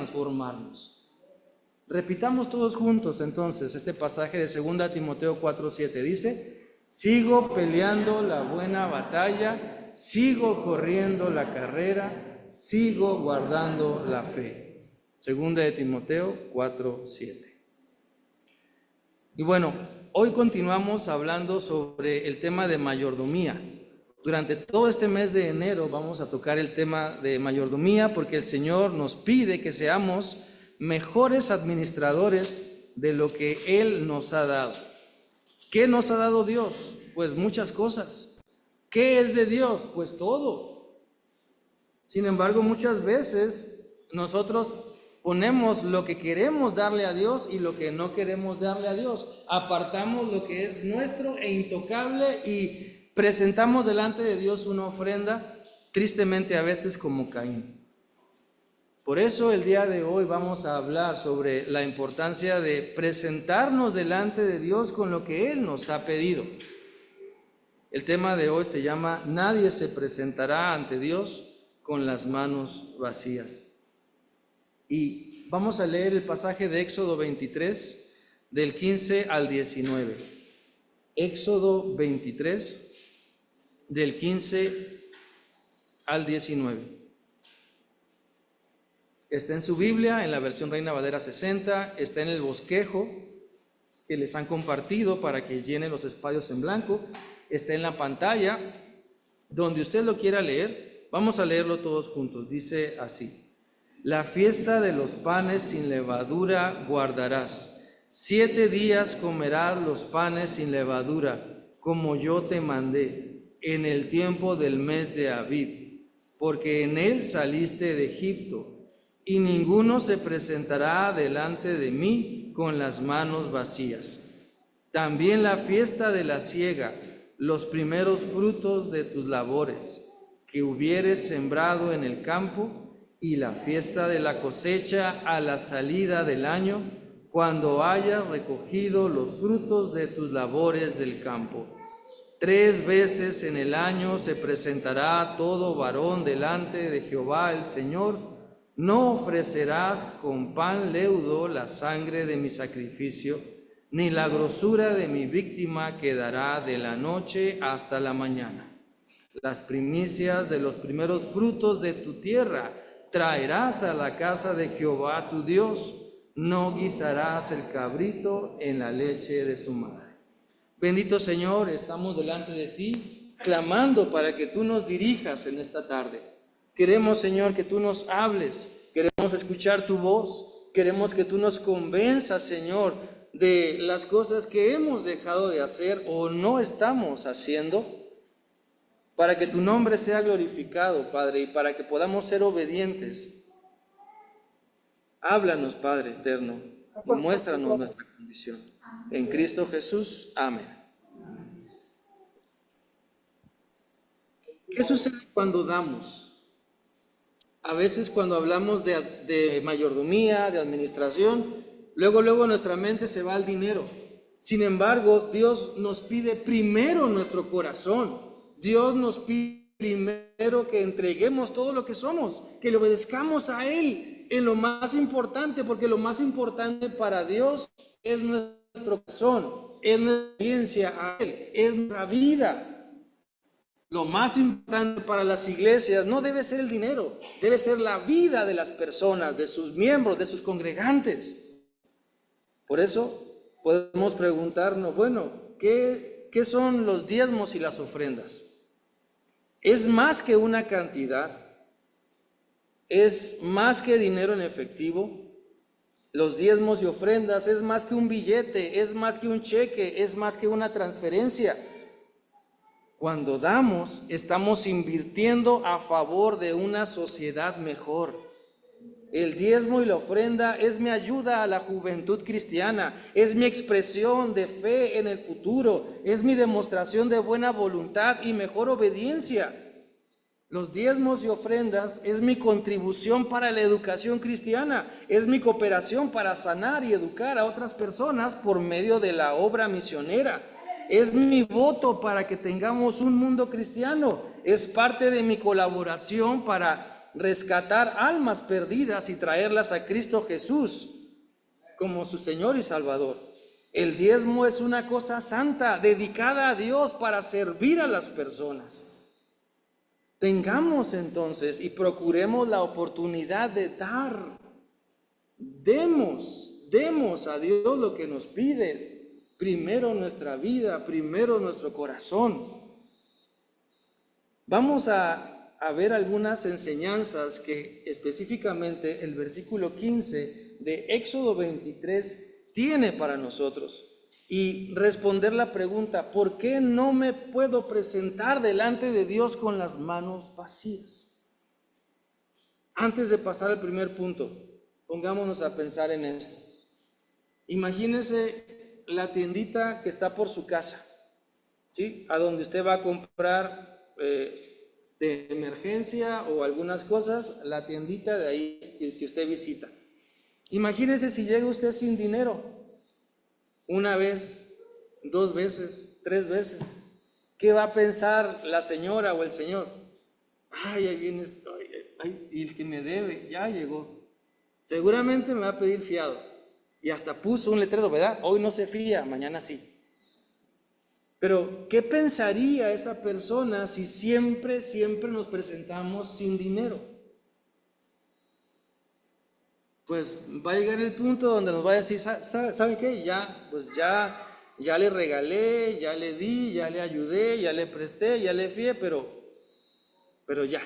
transformarnos. Repitamos todos juntos entonces este pasaje de 2 Timoteo 4:7. Dice: sigo peleando la buena batalla, sigo corriendo la carrera, sigo guardando la fe. 2 Timoteo 4:7. Y bueno, hoy continuamos hablando sobre el tema de mayordomía. Durante todo este mes de enero vamos a tocar el tema de mayordomía porque el Señor nos pide que seamos mejores administradores de lo que Él nos ha dado. ¿Qué nos ha dado Dios? Pues muchas cosas. ¿Qué es de Dios? Pues todo. Sin embargo, muchas veces nosotros ponemos lo que queremos darle a Dios y lo que no queremos darle a Dios. Apartamos lo que es nuestro e intocable y presentamos delante de Dios una ofrenda, tristemente a veces como Caín. Por eso el día de hoy vamos a hablar sobre la importancia de presentarnos delante de Dios con lo que Él nos ha pedido. El tema de hoy se llama: nadie se presentará ante Dios con las manos vacías. Y vamos a leer el pasaje de Éxodo 23, del 15 al 19. Éxodo 23, del 15 al 19. Está en su Biblia, en la versión Reina Valera 60, está en el bosquejo que les han compartido para que llenen los espacios en blanco, está en la pantalla, donde usted lo quiera leer. Vamos a leerlo todos juntos. Dice así: la fiesta de los panes sin levadura guardarás. 7 días comerás los panes sin levadura, como yo te mandé, en el tiempo del mes de Abib, porque en él saliste de Egipto, y ninguno se presentará delante de mí con las manos vacías. También la fiesta de la siega, los primeros frutos de tus labores, que hubieres sembrado en el campo, y la fiesta de la cosecha a la salida del año, cuando hayas recogido los frutos de tus labores del campo. 3 veces en el año se presentará todo varón delante de Jehová el Señor. No ofrecerás con pan leudo la sangre de mi sacrificio, ni la grosura de mi víctima quedará de la noche hasta la mañana. Las primicias de los primeros frutos de tu tierra traerás a la casa de Jehová tu Dios. No guisarás el cabrito en la leche de su madre. Bendito Señor, estamos delante de ti, clamando para que tú nos dirijas en esta tarde. Queremos, Señor, que tú nos hables, queremos escuchar tu voz, queremos que tú nos convenzas, Señor, de las cosas que hemos dejado de hacer o no estamos haciendo, para que tu nombre sea glorificado, Padre, y para que podamos ser obedientes. Háblanos, Padre eterno, y muéstranos nuestra condición. En Cristo Jesús, amén. ¿Qué sucede cuando damos? A veces cuando hablamos de mayordomía, de administración, luego nuestra mente se va al dinero. Sin embargo, Dios nos pide primero nuestro corazón. Dios nos pide primero que entreguemos todo lo que somos, que le obedezcamos a Él en lo más importante, porque lo más importante para Dios es nuestro corazón, es nuestra obediencia a Él, es nuestra vida. Lo más importante para las iglesias no debe ser el dinero, debe ser la vida de las personas, de sus miembros, de sus congregantes. Por eso podemos preguntarnos, bueno, ¿qué son los diezmos y las ofrendas? ¿Es más que una cantidad? ¿Es más que dinero en efectivo? Los diezmos y ofrendas es más que un billete, es más que un cheque, es más que una transferencia. Cuando damos, estamos invirtiendo a favor de una sociedad mejor. El diezmo y la ofrenda es mi ayuda a la juventud cristiana, es mi expresión de fe en el futuro, es mi demostración de buena voluntad y mejor obediencia. Los diezmos y ofrendas es mi contribución para la educación cristiana, es mi cooperación para sanar y educar a otras personas por medio de la obra misionera. Es mi voto para que tengamos un mundo cristiano, es parte de mi colaboración para rescatar almas perdidas y traerlas a Cristo Jesús como su Señor y Salvador. El diezmo es una cosa santa, dedicada a Dios para servir a las personas. Tengamos entonces y procuremos la oportunidad de dar. Demos a Dios lo que nos pide. Primero nuestra vida, primero nuestro corazón. Vamos a ver algunas enseñanzas que específicamente el versículo 15 de Éxodo 23 tiene para nosotros. Y responder la pregunta, ¿por qué no me puedo presentar delante de Dios con las manos vacías? Antes de pasar al primer punto, pongámonos a pensar en esto. Imagínese la tiendita que está por su casa, ¿sí? A donde usted va a comprar de emergencia o algunas cosas, la tiendita de ahí que usted visita. Imagínese si llega usted sin dinero. Una vez, 2 veces, 3 veces. ¿Qué va a pensar la señora o el señor? Ay, ahí viene esto, y el que me debe, ya llegó. Seguramente me va a pedir fiado. Y hasta puso un letrero, ¿verdad? Hoy no se fía, mañana sí. Pero, ¿qué pensaría esa persona si siempre nos presentamos sin dinero? Pues va a llegar el punto donde nos va a decir, ¿sabe qué? Ya le regalé, ya le di, ya le ayudé, ya le presté, ya le fié, pero ya.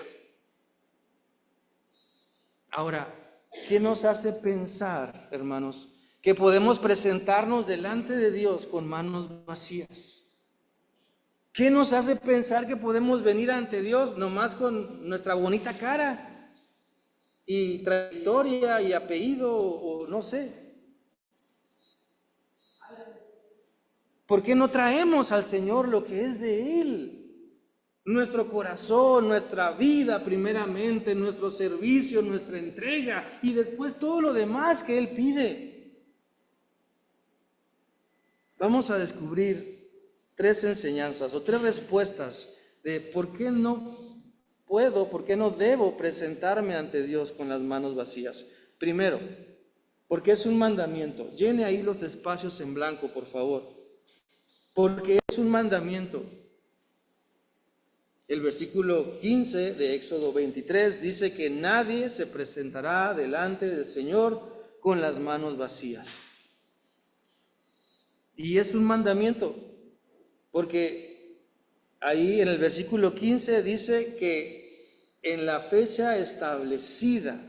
Ahora, ¿qué nos hace pensar, hermanos, que podemos presentarnos delante de Dios con manos vacías? ¿Qué nos hace pensar que podemos venir ante Dios nomás con nuestra bonita cara y trayectoria y apellido o no sé? ¿Por qué no traemos al Señor lo que es de Él? Nuestro corazón, nuestra vida primeramente, nuestro servicio, nuestra entrega y después todo lo demás que Él pide. Vamos a descubrir 3 enseñanzas o 3 respuestas de por qué no puedo, por qué no debo presentarme ante Dios con las manos vacías. Primero, porque es un mandamiento. Llene ahí los espacios en blanco, por favor. Porque es un mandamiento. El versículo 15 de Éxodo 23 dice que nadie se presentará delante del Señor con las manos vacías. Y es un mandamiento, porque ahí en el versículo 15 dice que en la fecha establecida,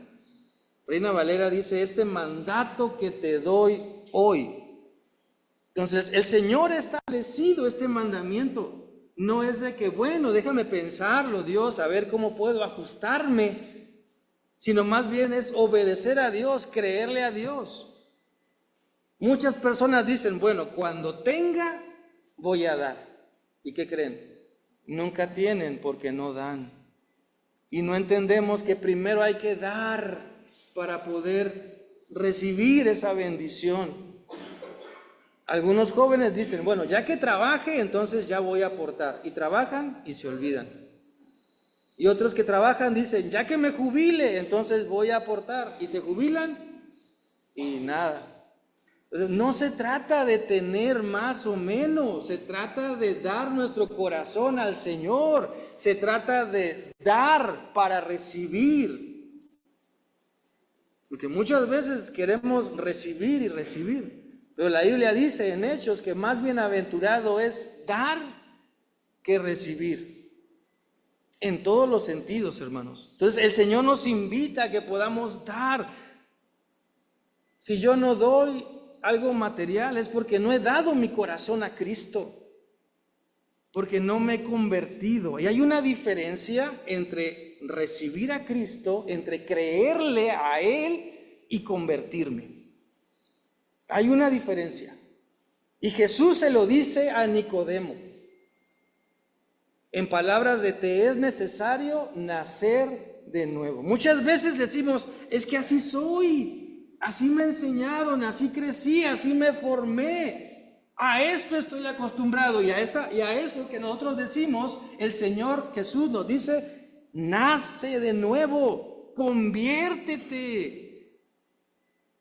Reina Valera dice, este mandato que te doy hoy. Entonces, el Señor ha establecido este mandamiento. No es de que, bueno, déjame pensarlo, Dios, a ver cómo puedo ajustarme, sino más bien es obedecer a Dios, creerle a Dios. Muchas personas dicen, bueno, cuando tenga, voy a dar. ¿Y qué creen? Nunca tienen porque no dan. Y no entendemos que primero hay que dar para poder recibir esa bendición. Algunos jóvenes dicen, bueno, ya que trabaje, entonces ya voy a aportar. Y trabajan y se olvidan. Y otros que trabajan dicen, ya que me jubile, entonces voy a aportar. Y se jubilan y nada. Entonces, no se trata de tener más o menos, se trata de dar nuestro corazón al Señor. Se trata de dar para recibir. Porque muchas veces queremos recibir y recibir. Pero la Biblia dice en Hechos que más bienaventurado es dar que recibir. En todos los sentidos, hermanos. Entonces el Señor nos invita a que podamos dar. Si yo no doy algo material es porque no he dado mi corazón a Cristo. Porque no me he convertido. Y hay una diferencia entre recibir a Cristo, entre creerle a Él y convertirme. Hay una diferencia. Y Jesús se lo dice a Nicodemo. En palabras de te es necesario nacer de nuevo. Muchas veces decimos, es que así soy, así me enseñaron, así crecí, así me formé. A esto estoy acostumbrado y a eso que nosotros decimos, el Señor Jesús nos dice, nace de nuevo. conviértete.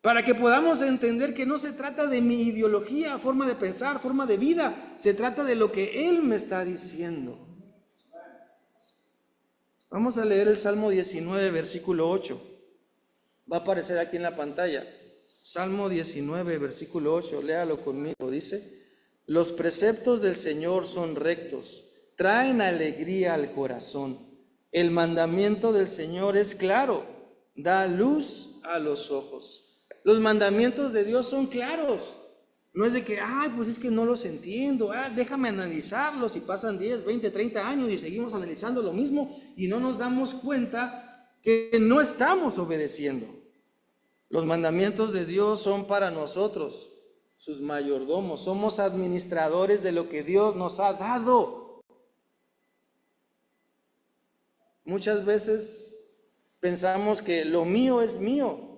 Para que podamos entender que no se trata de mi ideología, forma de pensar, forma de vida. Se trata de lo que Él me está diciendo. Vamos a leer el Salmo 19, versículo 8. Va a aparecer aquí en la pantalla. Salmo 19, versículo 8. Léalo conmigo. Dice: los preceptos del Señor son rectos, traen alegría al corazón. El mandamiento del Señor es claro, da luz a los ojos. Los mandamientos de Dios son claros. No es de que, pues es que no los entiendo, déjame analizarlos, y pasan 10, 20, 30 años y seguimos analizando lo mismo y no nos damos cuenta que no estamos obedeciendo. Los mandamientos de Dios son para nosotros, sus mayordomos. Somos administradores de lo que Dios nos ha dado. Muchas veces pensamos que lo mío es mío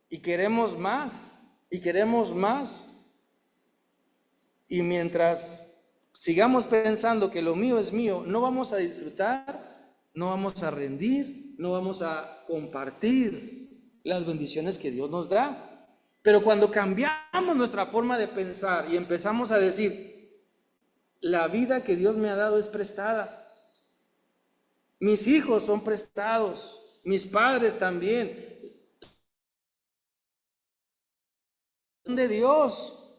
y queremos más y queremos más. Y mientras sigamos pensando que lo mío es mío, no vamos a disfrutar, no vamos a rendir, no vamos a compartir las bendiciones que Dios nos da. Pero cuando cambiamos nuestra forma de pensar y empezamos a decir, la vida que Dios me ha dado es prestada, mis hijos son prestados, mis padres también, de Dios,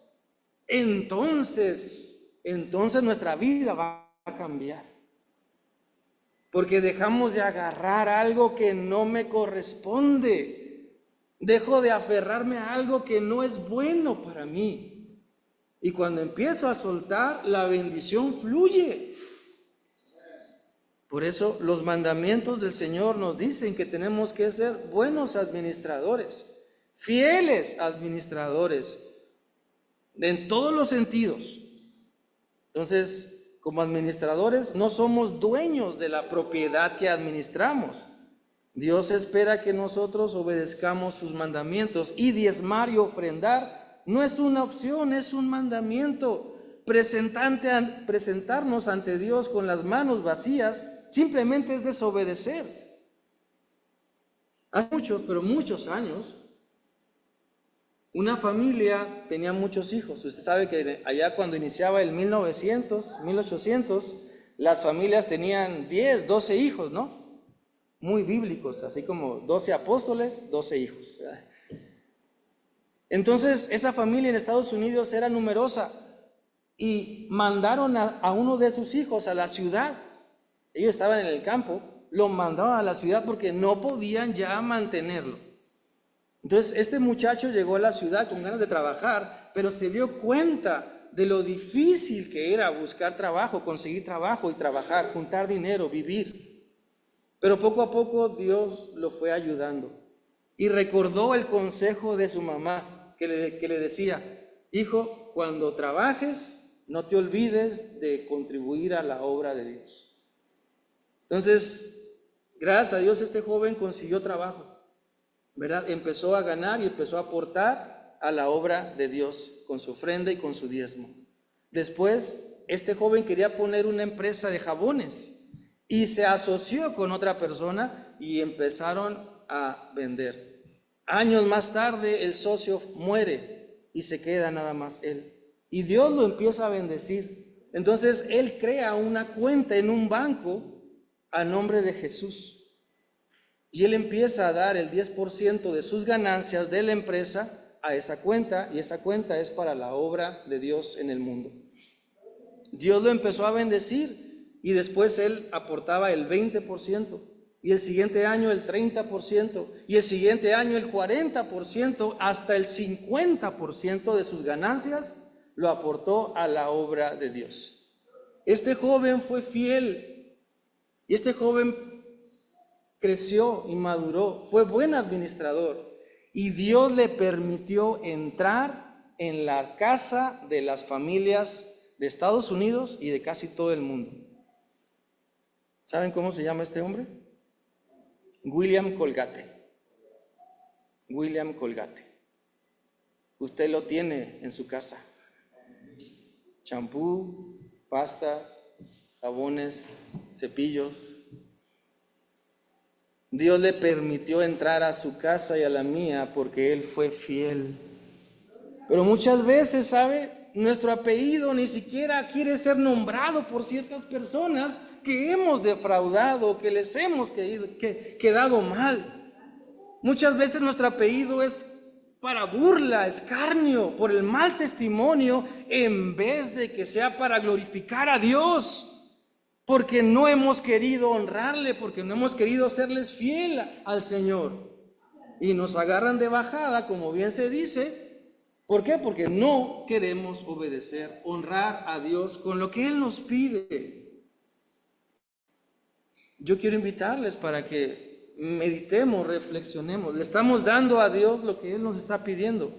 entonces nuestra vida va a cambiar. Porque dejamos de agarrar algo que no me corresponde. Dejo de aferrarme a algo que no es bueno para mí. Y cuando empiezo a soltar, la bendición fluye. Por eso los mandamientos del Señor nos dicen que tenemos que ser buenos administradores, fieles administradores, en todos los sentidos. Entonces, como administradores, no somos dueños de la propiedad que administramos. Dios espera que nosotros obedezcamos sus mandamientos, y diezmar y ofrendar no es una opción, es un mandamiento. Presentarnos ante Dios con las manos vacías simplemente es desobedecer. Hace muchos años, una familia tenía muchos hijos. Usted sabe que allá cuando iniciaba el 1900, 1800, las familias tenían 10, 12 hijos, ¿no? Muy bíblicos, así como 12 apóstoles, 12 hijos, ¿verdad? Entonces, esa familia en Estados Unidos era numerosa y mandaron a uno de sus hijos a la ciudad. Ellos estaban en el campo, lo mandaron a la ciudad porque no podían ya mantenerlo. Entonces, este muchacho llegó a la ciudad con ganas de trabajar, pero se dio cuenta de lo difícil que era buscar trabajo, conseguir trabajo y trabajar, juntar dinero, vivir. Pero poco a poco Dios lo fue ayudando y recordó el consejo de su mamá que le decía: hijo, cuando trabajes no te olvides de contribuir a la obra de Dios. Entonces, gracias a Dios, este joven consiguió trabajo, ¿verdad? Empezó a ganar y empezó a aportar a la obra de Dios con su ofrenda y con su diezmo. Después, este joven quería poner una empresa de jabones y se asoció con otra persona y empezaron a vender. Años más tarde el socio muere y se queda nada más él. Y Dios lo empieza a bendecir. Entonces él crea una cuenta en un banco a nombre de Jesús. Y él empieza a dar el 10% de sus ganancias de la empresa a esa cuenta, y esa cuenta es para la obra de Dios en el mundo. Dios lo empezó a bendecir. Y después él aportaba el 20%, y el siguiente año el 30%, y el siguiente año el 40%, hasta el 50% de sus ganancias lo aportó a la obra de Dios. Este joven fue fiel, y este joven creció y maduró, fue buen administrador, y Dios le permitió entrar en la casa de las familias de Estados Unidos y de casi todo el mundo. ¿Saben cómo se llama este hombre? William Colgate. William Colgate. Usted lo tiene en su casa. Champú, pastas, jabones, cepillos. Dios le permitió entrar a su casa y a la mía porque Él fue fiel. Pero muchas veces, ¿sabe? Nuestro apellido ni siquiera quiere ser nombrado por ciertas personas que hemos defraudado, que les hemos quedado mal. Muchas veces nuestro apellido es para burla, escarnio, por el mal testimonio, en vez de que sea para glorificar a Dios. Porque no hemos querido honrarle, porque no hemos querido serles fiel al Señor. Y nos agarran de bajada, como bien se dice. ¿Por qué? Porque no queremos obedecer, honrar a Dios con lo que Él nos pide. Yo quiero invitarles para que meditemos, reflexionemos. Le estamos dando a Dios lo que Él nos está pidiendo.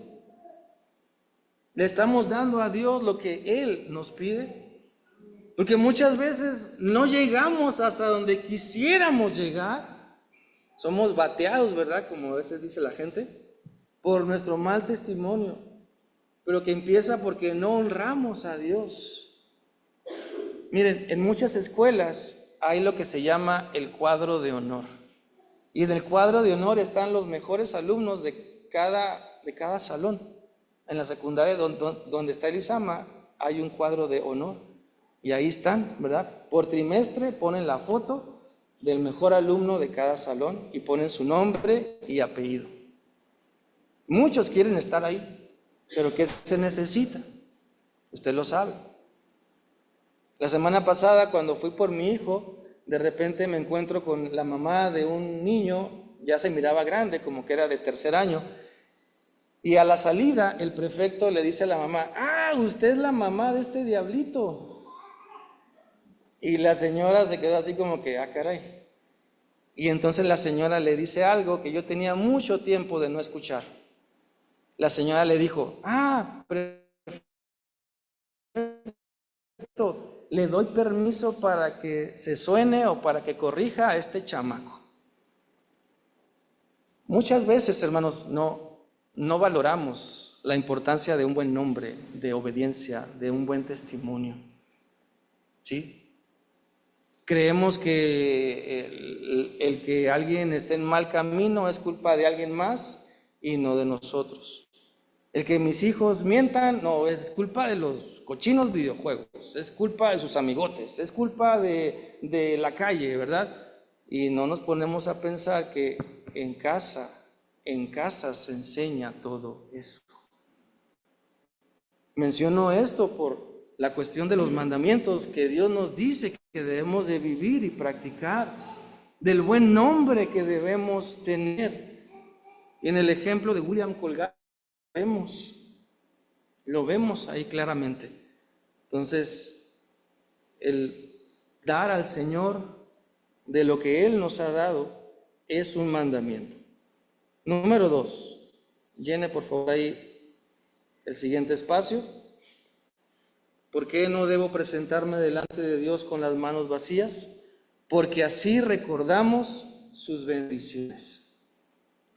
Le estamos dando a Dios lo que Él nos pide. Porque muchas veces no llegamos hasta donde quisiéramos llegar. Somos bateados, ¿verdad? Como a veces dice la gente, por nuestro mal testimonio. Pero que empieza porque no honramos a Dios. Miren, en muchas escuelas hay lo que se llama el cuadro de honor. Y en el cuadro de honor están los mejores alumnos de cada salón. En la secundaria donde está el ISAMA hay un cuadro de honor. Y ahí están, ¿verdad? Por trimestre ponen la foto del mejor alumno de cada salón y ponen su nombre y apellido. Muchos quieren estar ahí, pero ¿qué se necesita? Usted lo sabe. La semana pasada, cuando fui por mi hijo, de repente me encuentro con la mamá de un niño, ya se miraba grande, como que era de tercer año, y a la salida el prefecto le dice a la mamá: ah, usted es la mamá de este diablito. Y la señora se quedó así como que, ah, caray. Y entonces la señora le dice algo que yo tenía mucho tiempo de no escuchar. La señora le dijo: ah, perfecto, le doy permiso para que se suene o para que corrija a este chamaco. Muchas veces, hermanos, no valoramos la importancia de un buen nombre, de obediencia, de un buen testimonio. ¿Sí? Creemos que el que alguien esté en mal camino es culpa de alguien más y no de nosotros. El que mis hijos mientan, no, es culpa de los cochinos videojuegos, es culpa de sus amigotes, es culpa de la calle, ¿verdad? Y no nos ponemos a pensar que en casa se enseña todo eso. Menciono esto por la cuestión de los mandamientos que Dios nos dice que debemos de vivir y practicar, del buen nombre que debemos tener. Y en el ejemplo de William Colgate lo vemos ahí claramente. Entonces, el dar al Señor de lo que Él nos ha dado es un mandamiento. Número 2, llene por favor ahí el siguiente espacio. ¿Por qué no debo presentarme delante de Dios con las manos vacías? Porque así recordamos sus bendiciones.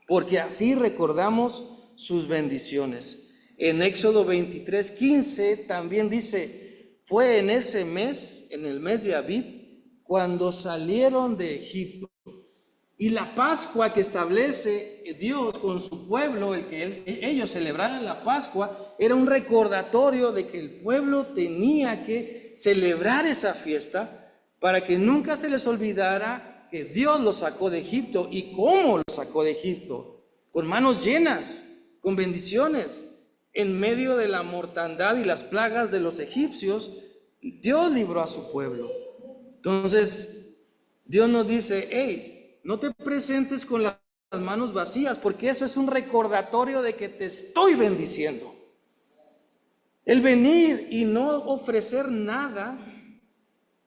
Porque así recordamos sus bendiciones. En Éxodo 23:15 también dice: fue en ese mes, en el mes de Abib, cuando salieron de Egipto. Y la Pascua que establece Dios con su pueblo, el que ellos celebraran la Pascua, era un recordatorio de que el pueblo tenía que celebrar esa fiesta para que nunca se les olvidara que Dios los sacó de Egipto. ¿Y cómo los sacó de Egipto? Con manos llenas, con bendiciones. En medio de la mortandad y las plagas de los egipcios, Dios libró a su pueblo. Entonces, Dios nos dice: hey, no te presentes con las manos vacías, porque eso es un recordatorio de que te estoy bendiciendo. El venir y no ofrecer nada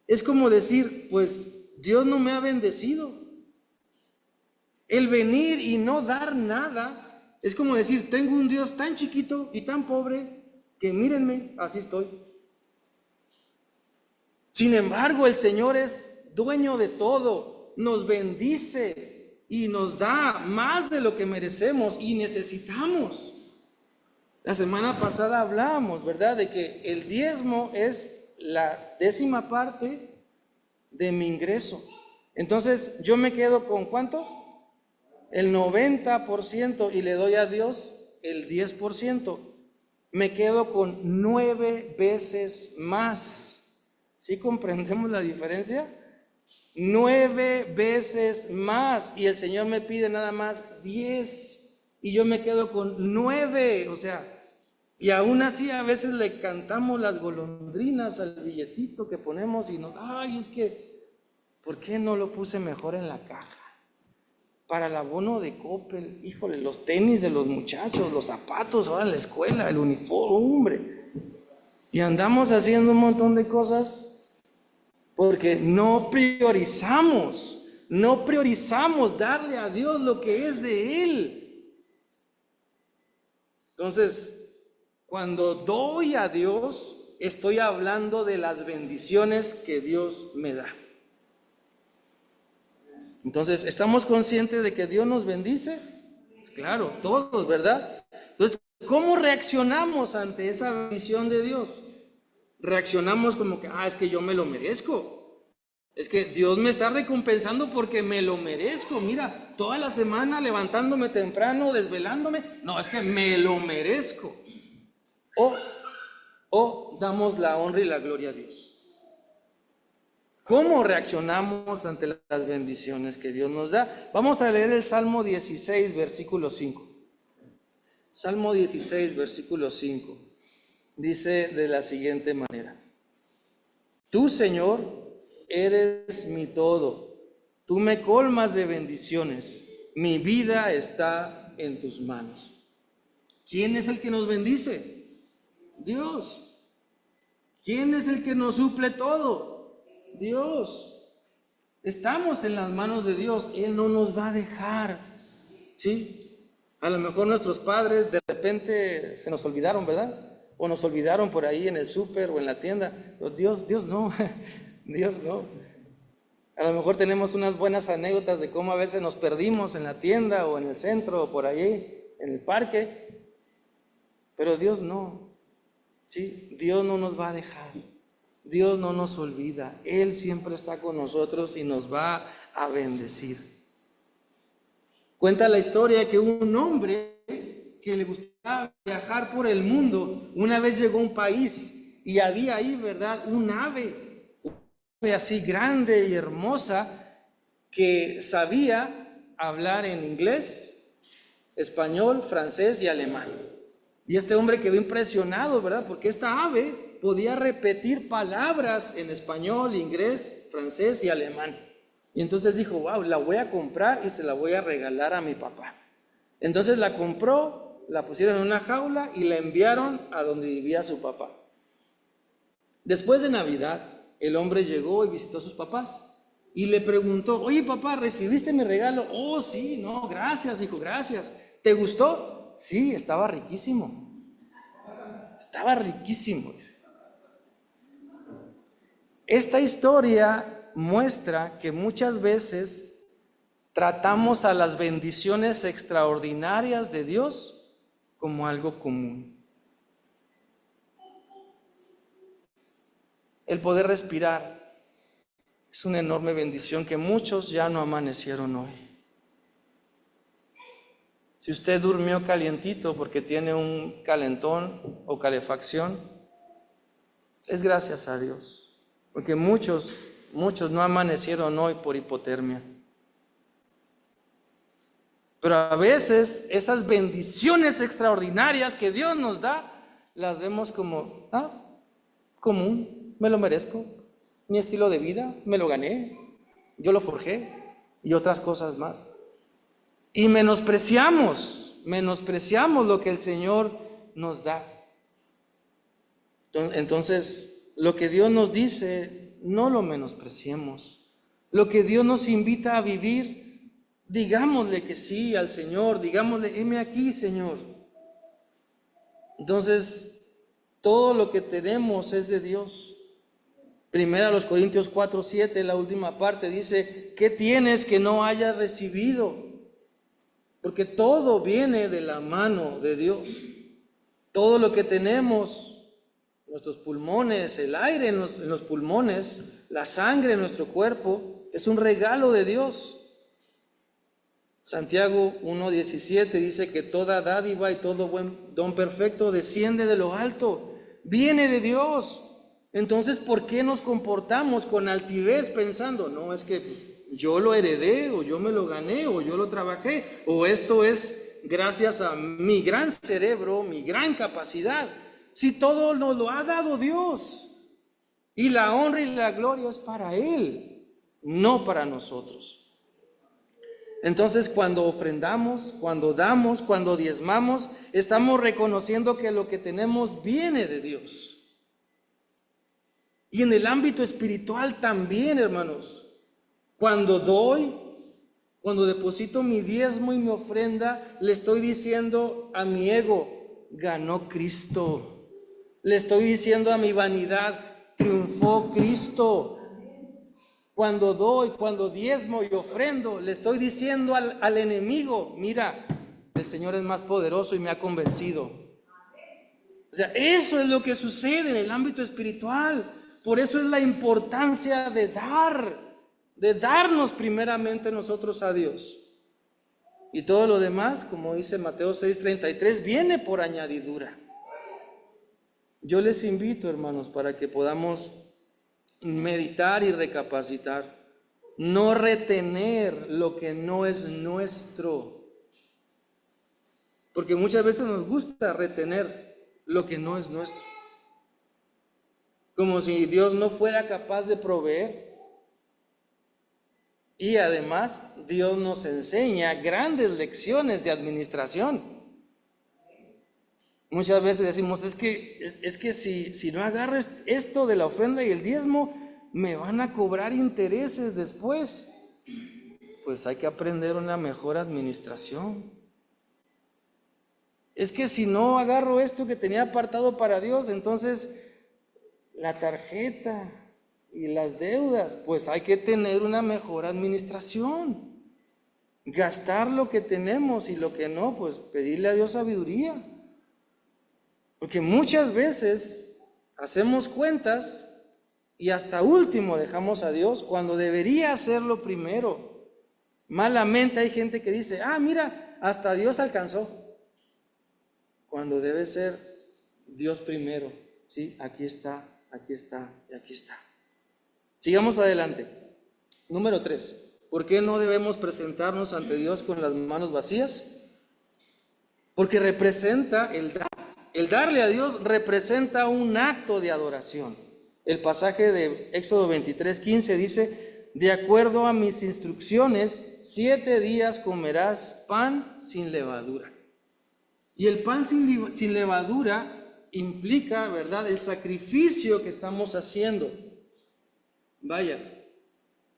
es como decir: pues Dios no me ha bendecido. El venir y no dar nada es como decir: tengo un Dios tan chiquito y tan pobre que mírenme, así estoy. Sin embargo, el Señor es dueño de todo. Nos bendice y nos da más de lo que merecemos y necesitamos. La semana pasada hablábamos, ¿verdad?, de que el diezmo es la 10ª parte de mi ingreso. Entonces, yo me quedo con ¿cuánto? el 90% y le doy a Dios el 10%, me quedo con 9 veces más. ¿Sí comprendemos la diferencia? 9 veces más, y el Señor me pide nada más 10 y yo me quedo con 9. O sea, y aún así a veces le cantamos las golondrinas al billetito que ponemos y nos, ay, es que, ¿por qué no lo puse mejor en la caja? Para el abono de Coppel, híjole, los tenis de los muchachos, los zapatos ahora en la escuela, el uniforme, y andamos haciendo un montón de cosas porque no priorizamos darle a Dios lo que es de Él. Entonces, cuando doy a Dios, estoy hablando de las bendiciones que Dios me da. Entonces, ¿estamos conscientes de que Dios nos bendice? Pues claro, todos, ¿verdad? Entonces, ¿cómo reaccionamos ante esa bendición de Dios? Reaccionamos como que, es que yo me lo merezco. Es que Dios me está recompensando porque me lo merezco. Mira, toda la semana levantándome temprano, desvelándome. No, es que me lo merezco. O damos la honra y la gloria a Dios. ¿Cómo reaccionamos ante las bendiciones que Dios nos da? Vamos a leer el Salmo 16, versículo 5. Salmo 16, versículo 5. Dice de la siguiente manera: Tú, Señor, eres mi todo. Tú me colmas de bendiciones. Mi vida está en tus manos. ¿Quién es el que nos bendice? Dios. ¿Quién es el que nos suple todo? Dios. Estamos en las manos de Dios. Él no nos va a dejar. ¿Sí? A lo mejor nuestros padres de repente se nos olvidaron, ¿verdad? O nos olvidaron por ahí en el súper o en la tienda. Dios no. Dios no. A lo mejor tenemos unas buenas anécdotas de cómo a veces nos perdimos en la tienda o en el centro o por ahí en el parque. Pero Dios no. ¿Sí? Dios no nos va a dejar. Dios no nos olvida. Él siempre está con nosotros y nos va a bendecir. Cuenta la historia que un hombre que le gustaba viajar por el mundo, una vez llegó a un país y había ahí, ¿verdad?, un ave así grande y hermosa que sabía hablar en inglés, español, francés y alemán. Y este hombre quedó impresionado, ¿verdad?, porque esta ave podía repetir palabras en español, inglés, francés y alemán. Y entonces dijo, wow, la voy a comprar y se la voy a regalar a mi papá. Entonces la compró, la pusieron en una jaula y la enviaron a donde vivía su papá. Después de Navidad, el hombre llegó y visitó a sus papás y le preguntó, oye papá, ¿recibiste mi regalo? Oh sí, no, gracias, dijo, gracias. ¿Te gustó? Sí, estaba riquísimo. Estaba riquísimo. Esta historia muestra que muchas veces tratamos a las bendiciones extraordinarias de Dios como algo común. El poder respirar es una enorme bendición que muchos ya no amanecieron hoy. Si usted durmió calientito porque tiene un calentón o calefacción, es gracias a Dios, porque muchos no amanecieron hoy por hipotermia. Pero a veces esas bendiciones extraordinarias que Dios nos da, las vemos como común, me lo merezco, mi estilo de vida, me lo gané, yo lo forjé y otras cosas más. Y menospreciamos lo que el Señor nos da. Entonces, lo que Dios nos dice, no lo menospreciemos. Lo que Dios nos invita a vivir, digámosle que sí al Señor, digámosle, heme aquí, Señor. Entonces, todo lo que tenemos es de Dios. Primera los Corintios 4:7, la última parte, dice, ¿qué tienes que no hayas recibido? Porque todo viene de la mano de Dios. Todo lo que tenemos, nuestros pulmones, el aire en los pulmones, la sangre en nuestro cuerpo, es un regalo de Dios. Santiago 1:17 dice que toda dádiva y todo buen don perfecto desciende de lo alto, viene de Dios. Entonces, ¿por qué nos comportamos con altivez pensando, no, es que yo lo heredé, o yo me lo gané, o yo lo trabajé, o esto es gracias a mi gran cerebro, mi gran capacidad? Si todo nos lo ha dado Dios, y la honra y la gloria es para Él, no para nosotros. Entonces, cuando ofrendamos, cuando damos, cuando diezmamos, estamos reconociendo que lo que tenemos viene de Dios. Y en el ámbito espiritual también, hermanos. Cuando doy, cuando deposito mi diezmo y mi ofrenda, le estoy diciendo a mi ego, ganó Cristo. Le estoy diciendo a mi vanidad, triunfó Cristo. Cuando doy, cuando diezmo y ofrendo, le estoy diciendo al enemigo, mira, el Señor es más poderoso y me ha convencido. O sea, eso es lo que sucede en el ámbito espiritual. Por eso es la importancia de darnos primeramente nosotros a Dios. Y todo lo demás, como dice Mateo 6:33, viene por añadidura. Yo les invito, hermanos, para que podamos meditar y recapacitar, no retener lo que no es nuestro, porque muchas veces nos gusta retener lo que no es nuestro, como si Dios no fuera capaz de proveer. Y además Dios nos enseña grandes lecciones de administración. Muchas veces decimos, es que si no agarro esto de la ofrenda y el diezmo, me van a cobrar intereses después. Pues hay que aprender una mejor administración. Es que si no agarro esto que tenía apartado para Dios, entonces la tarjeta y las deudas, pues hay que tener una mejor administración. Gastar lo que tenemos y lo que no, pues pedirle a Dios sabiduría. Porque muchas veces hacemos cuentas y hasta último dejamos a Dios cuando debería hacerlo primero. Malamente hay gente que dice, mira, hasta Dios alcanzó. Cuando debe ser Dios primero. ¿Sí? Aquí está y aquí está. Sigamos adelante. Número 3. ¿Por qué no debemos presentarnos ante Dios con las manos vacías? Porque representa el darle a Dios representa un acto de adoración. El pasaje de Éxodo 23:15 dice, de acuerdo a mis instrucciones, 7 días comerás pan sin levadura. Y el pan sin levadura implica, ¿verdad?, el sacrificio que estamos haciendo. Vaya,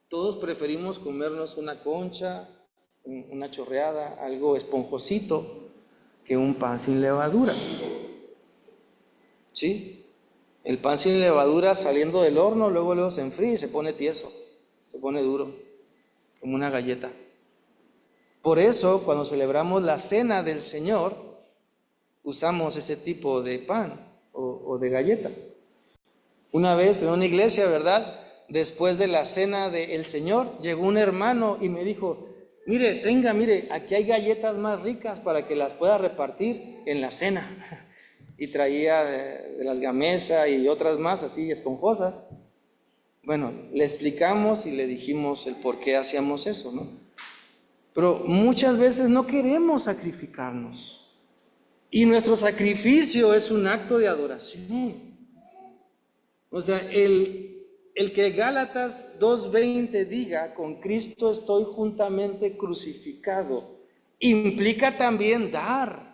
todos preferimos comernos una concha, una chorreada, algo esponjosito, que un pan sin levadura. ¿Sí? El pan sin levadura saliendo del horno, luego se enfría y se pone tieso, se pone duro, como una galleta. Por eso, cuando celebramos la cena del Señor, usamos ese tipo de pan o de galleta. Una vez en una iglesia, ¿verdad?, después de la cena del Señor, llegó un hermano y me dijo, mire, aquí hay galletas más ricas para que las pueda repartir en la cena. Y traía de las Gamesa y otras más así esponjosas. Bueno, le explicamos y le dijimos el por qué hacíamos eso, ¿no? Pero muchas veces no queremos sacrificarnos. Y nuestro sacrificio es un acto de adoración. O sea, el que Gálatas 2:20 diga, con Cristo estoy juntamente crucificado, implica también dar.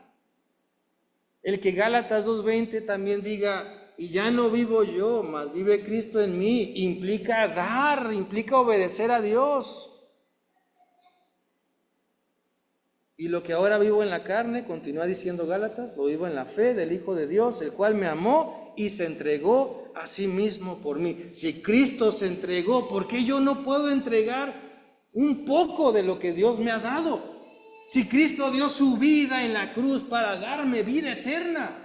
El que Gálatas 2:20 también diga, y ya no vivo yo, mas vive Cristo en mí, implica dar, implica obedecer a Dios. Y lo que ahora vivo en la carne, continúa diciendo Gálatas, lo vivo en la fe del Hijo de Dios, el cual me amó y se entregó a sí mismo por mí. Si Cristo se entregó, ¿por qué yo no puedo entregar un poco de lo que Dios me ha dado? Si Cristo dio su vida en la cruz para darme vida eterna,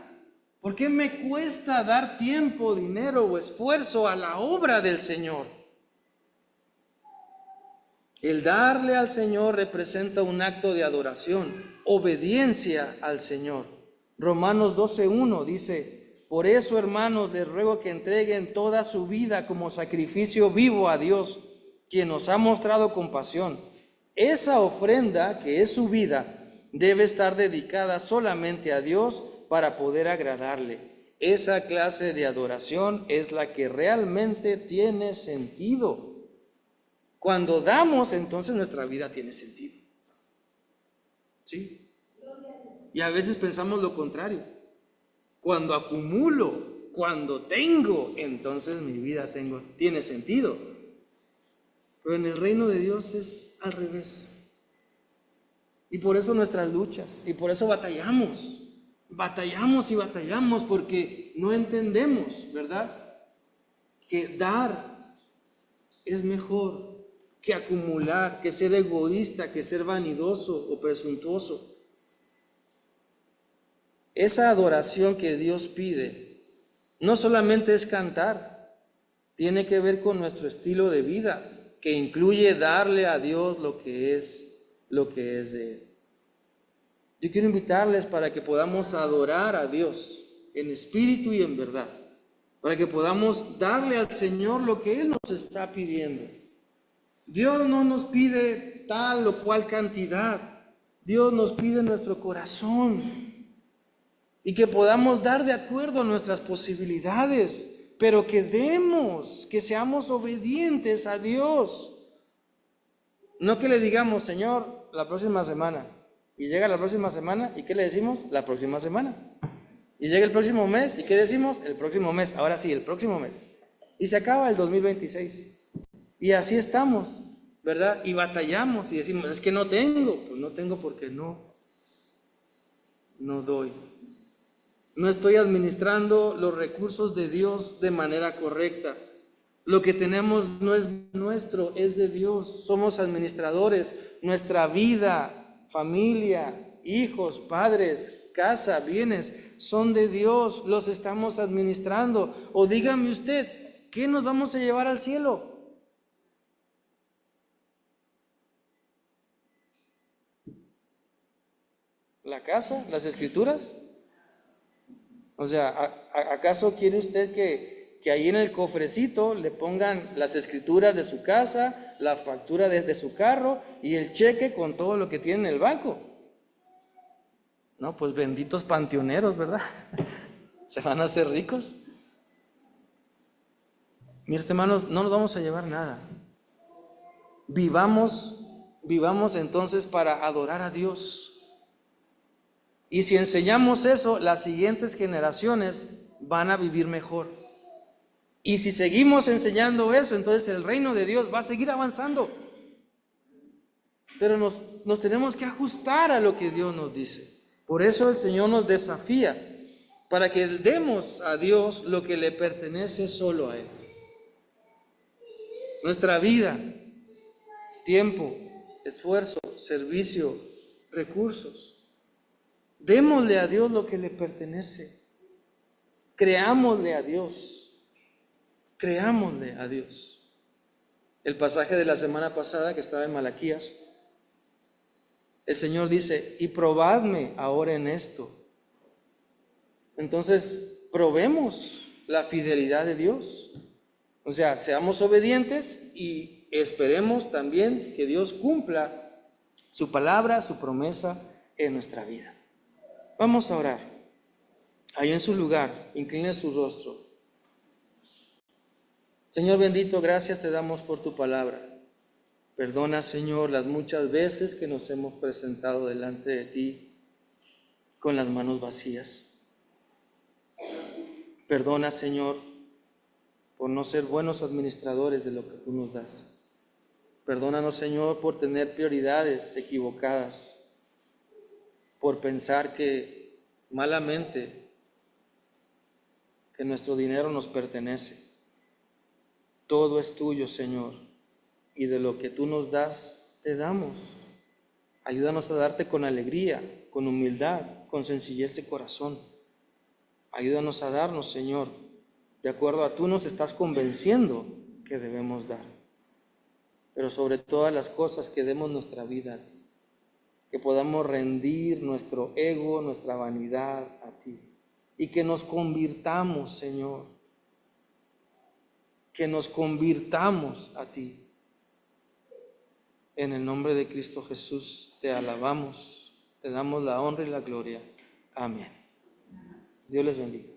¿por qué me cuesta dar tiempo, dinero o esfuerzo a la obra del Señor? El darle al Señor representa un acto de adoración, obediencia al Señor. Romanos 12:1 dice: por eso, hermanos, les ruego que entreguen toda su vida como sacrificio vivo a Dios, quien nos ha mostrado compasión. Esa ofrenda, que es su vida, debe estar dedicada solamente a Dios para poder agradarle. Esa clase de adoración es la que realmente tiene sentido. Cuando damos, entonces nuestra vida tiene sentido. ¿Sí? Y a veces pensamos lo contrario. Cuando acumulo, cuando tengo, entonces mi vida tiene sentido. Pero en el reino de Dios es al revés. Y por eso nuestras luchas, y por eso batallamos y batallamos, porque no entendemos, ¿verdad?, que dar es mejor que acumular, que ser egoísta, que ser vanidoso o presuntuoso. Esa adoración que Dios pide no solamente es cantar, tiene que ver con nuestro estilo de vida, que incluye darle a Dios lo que es de Él. Yo quiero invitarles para que podamos adorar a Dios en espíritu y en verdad, para que podamos darle al Señor lo que Él nos está pidiendo. Dios no nos pide tal o cual cantidad, Dios nos pide nuestro corazón, y que podamos dar de acuerdo a nuestras posibilidades, pero que demos, que seamos obedientes a Dios. No que le digamos: Señor, la próxima semana. Y llega la próxima semana, ¿y qué le decimos? La próxima semana. Y llega el próximo mes, ¿y qué decimos? El próximo mes. Ahora sí, el próximo mes. Y se acaba el 2026. Y así estamos, ¿verdad? Y batallamos y decimos: es que no tengo. Pues no tengo porque no doy. No estoy administrando los recursos de Dios de manera correcta. Lo que tenemos no es nuestro, es de Dios. Somos administradores. Nuestra vida, familia, hijos, padres, casa, bienes, son de Dios. Los estamos administrando. O dígame usted, ¿qué nos vamos a llevar al cielo? ¿La casa? ¿Las escrituras? O sea, ¿acaso quiere usted que ahí en el cofrecito le pongan las escrituras de su casa, la factura de su carro y el cheque con todo lo que tiene en el banco? No, pues benditos panteoneros, ¿verdad? Se van a hacer ricos. Mis hermanos, no nos vamos a llevar nada. Vivamos entonces para adorar a Dios. Y si enseñamos eso, las siguientes generaciones van a vivir mejor. Y si seguimos enseñando eso, entonces el reino de Dios va a seguir avanzando. Pero nos tenemos que ajustar a lo que Dios nos dice. Por eso el Señor nos desafía, para que demos a Dios lo que le pertenece solo a Él. Nuestra vida, tiempo, esfuerzo, servicio, recursos. Démosle a Dios lo que le pertenece. Creámosle a Dios. Creámosle a Dios. El pasaje de la semana pasada que estaba en Malaquías, el Señor dice: y probadme ahora en esto. Entonces, probemos la fidelidad de Dios. O sea, seamos obedientes y esperemos también que Dios cumpla su palabra, su promesa en nuestra vida. Vamos a orar. Ahí en su lugar, incline su rostro. Señor bendito, gracias te damos por tu palabra. Perdona, Señor, las muchas veces que nos hemos presentado delante de ti con las manos vacías. Perdona, Señor, por no ser buenos administradores de lo que tú nos das. Perdónanos, Señor, por tener prioridades equivocadas, por pensar que malamente que nuestro dinero nos pertenece. Todo es tuyo, Señor, y de lo que tú nos das, te damos. Ayúdanos a darte con alegría, con humildad, con sencillez de corazón. Ayúdanos a darnos, Señor, de acuerdo a tú nos estás convenciendo que debemos dar. pero sobre todas las cosas que demos nuestra vida a ti, que podamos rendir nuestro ego, nuestra vanidad a ti, y que nos convirtamos, Señor, que nos convirtamos a ti. En el nombre de Cristo Jesús te alabamos, te damos la honra y la gloria. Amén. Dios les bendiga.